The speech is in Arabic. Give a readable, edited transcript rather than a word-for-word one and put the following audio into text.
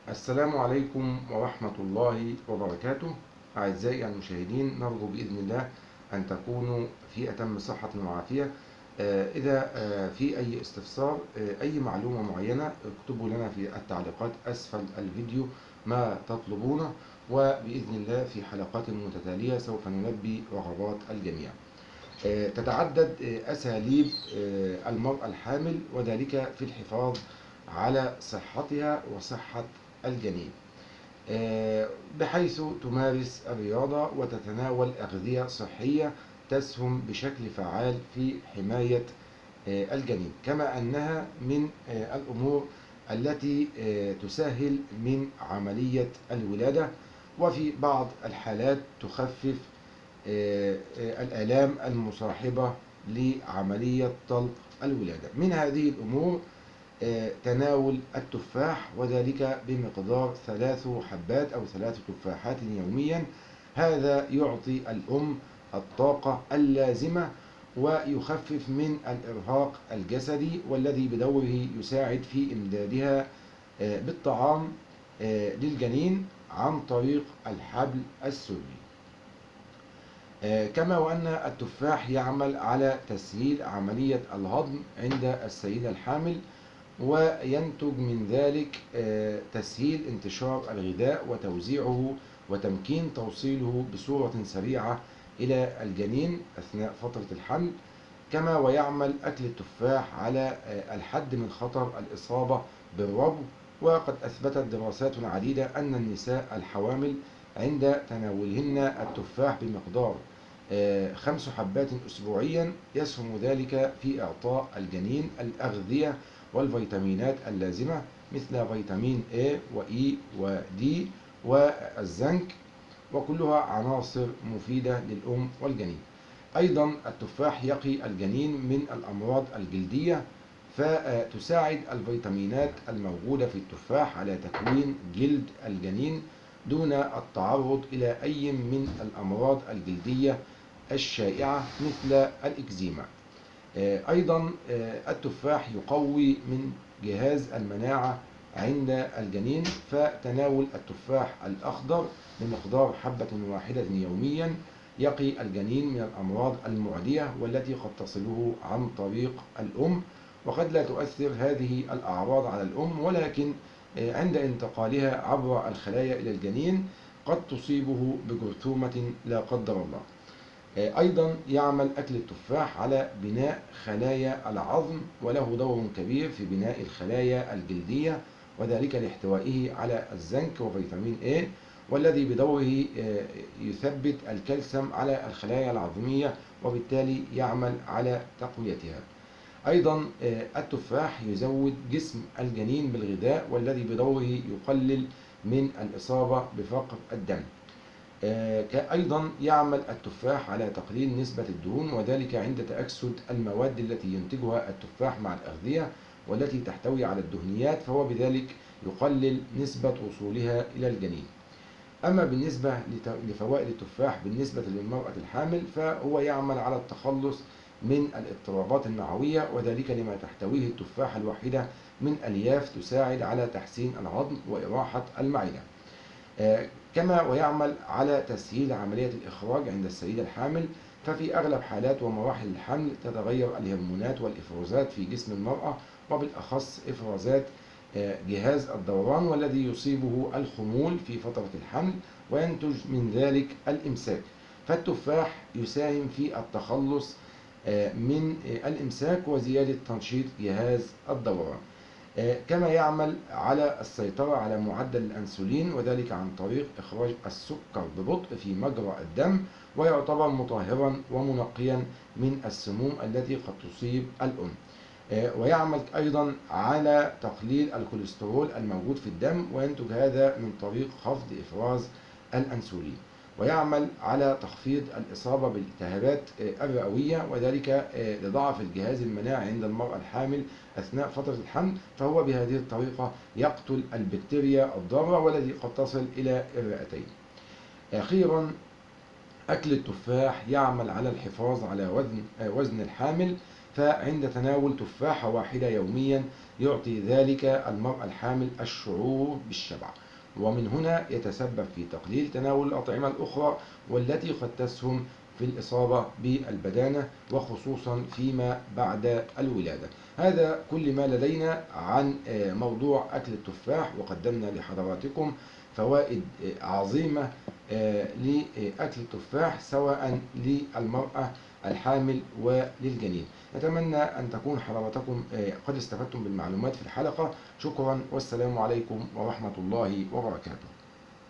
السلام عليكم ورحمة الله وبركاته. أعزائي المشاهدين، نرجو بإذن الله أن تكونوا في أتم صحة وعافية. إذا في أي استفسار، أي معلومة معينة، اكتبوا لنا في التعليقات أسفل الفيديو ما تطلبونه، وبإذن الله في حلقات متتالية سوف نلبي رغبات الجميع. تتعدد أساليب المرأة الحامل، وذلك في الحفاظ على صحتها وصحة الجنين، بحيث تمارس الرياضة وتتناول أغذية صحية تسهم بشكل فعال في حماية الجنين، كما أنها من الأمور التي تسهل من عملية الولادة، وفي بعض الحالات تخفف الآلام المصاحبة لعملية طلق الولادة. من هذه الأمور تناول التفاح، وذلك بمقدار 3 حبات أو 3 تفاحات يوميا. هذا يعطي الأم الطاقة اللازمة ويخفف من الإرهاق الجسدي، والذي بدوره يساعد في إمدادها بالطعام للجنين عن طريق الحبل السري. كما وأن التفاح يعمل على تسهيل عملية الهضم عند السيدة الحامل، وينتج من ذلك تسهيل انتشار الغذاء وتوزيعه وتمكين توصيله بصورة سريعة إلى الجنين أثناء فترة الحمل. كما ويعمل أكل التفاح على الحد من خطر الإصابة بالربو، وقد أثبتت دراسات عديدة أن النساء الحوامل عند تناولهن التفاح بمقدار 5 حبات أسبوعيا يسهم ذلك في إعطاء الجنين الأغذية والفيتامينات اللازمة، مثل فيتامين A وE وD والزنك، وكلها عناصر مفيدة للأم والجنين. أيضا التفاح يقي الجنين من الأمراض الجلدية، فتساعد الفيتامينات الموجودة في التفاح على تكوين جلد الجنين دون التعرض إلى أي من الأمراض الجلدية الشائعة مثل الإكزيما. أيضا التفاح يقوي من جهاز المناعة عند الجنين، فتناول التفاح الأخضر بمقدار حبة واحدة يوميا يقي الجنين من الأمراض المعدية والتي قد تصله عن طريق الأم. وقد لا تؤثر هذه الأعراض على الأم، ولكن عند انتقالها عبر الخلايا إلى الجنين قد تصيبه بجرثومة لا قدر الله. أيضا يعمل أكل التفاح على بناء خلايا العظم، وله دور كبير في بناء الخلايا الجلدية، وذلك لاحتوائه على الزنك وفيتامين A، والذي بدوره يثبت الكالسيوم على الخلايا العظمية، وبالتالي يعمل على تقويتها. أيضا التفاح يزود جسم الجنين بالغذاء، والذي بدوره يقلل من الإصابة بفقر الدم. أيضا يعمل التفاح على تقليل نسبة الدهون، وذلك عند تأكسد المواد التي ينتجها التفاح مع الأغذية والتي تحتوي على الدهنيات، فهو بذلك يقلل نسبة وصولها إلى الجنين. أما بالنسبة لفوائد التفاح بالنسبة للمرأة الحامل، فهو يعمل على التخلص من الاضطرابات المعوية، وذلك لما تحتويه التفاحة الواحدة من ألياف تساعد على تحسين الهضم وإراحة المعدة. كما ويعمل على تسهيل عملية الإخراج عند السيدة الحامل، ففي أغلب حالات ومراحل الحمل تتغير الهرمونات والإفرازات في جسم المرأة، وبالأخص إفرازات جهاز الدوران، والذي يصيبه الخمول في فترة الحمل وينتج من ذلك الإمساك. فالتفاح يساهم في التخلص من الإمساك وزيادة تنشيط جهاز الدوران. كما يعمل على السيطرة على معدل الأنسولين، وذلك عن طريق إخراج السكر ببطء في مجرى الدم، ويعتبر مطهرا ومنقيا من السموم التي قد تصيب الأم. ويعمل أيضا على تقليل الكوليسترول الموجود في الدم، وينتج هذا من طريق خفض إفراز الأنسولين. ويعمل على تخفيض الإصابة بالالتهابات الرئوية، وذلك لضعف الجهاز المناعي عند المرأة الحامل أثناء فترة الحمل، فهو بهذه الطريقة يقتل البكتيريا الضارة والتي قد تصل إلى الرئتين. أخيرا، أكل التفاح يعمل على الحفاظ على وزن الحامل، فعند تناول تفاحة واحدة يوميا يعطي ذلك المرأة الحامل الشعور بالشبع، ومن هنا يتسبب في تقليل تناول الأطعمة الأخرى والتي قد تسهم في الإصابة بالبدانة وخصوصا فيما بعد الولادة. هذا كل ما لدينا عن موضوع أكل التفاح، وقدمنا لحضراتكم فوائد عظيمة لأكل التفاح سواء للمرأة الحامل وللجنين. نتمنى أن تكون حضراتكم قد استفدتم بالمعلومات في الحلقة. شكرا، والسلام عليكم ورحمة الله وبركاته.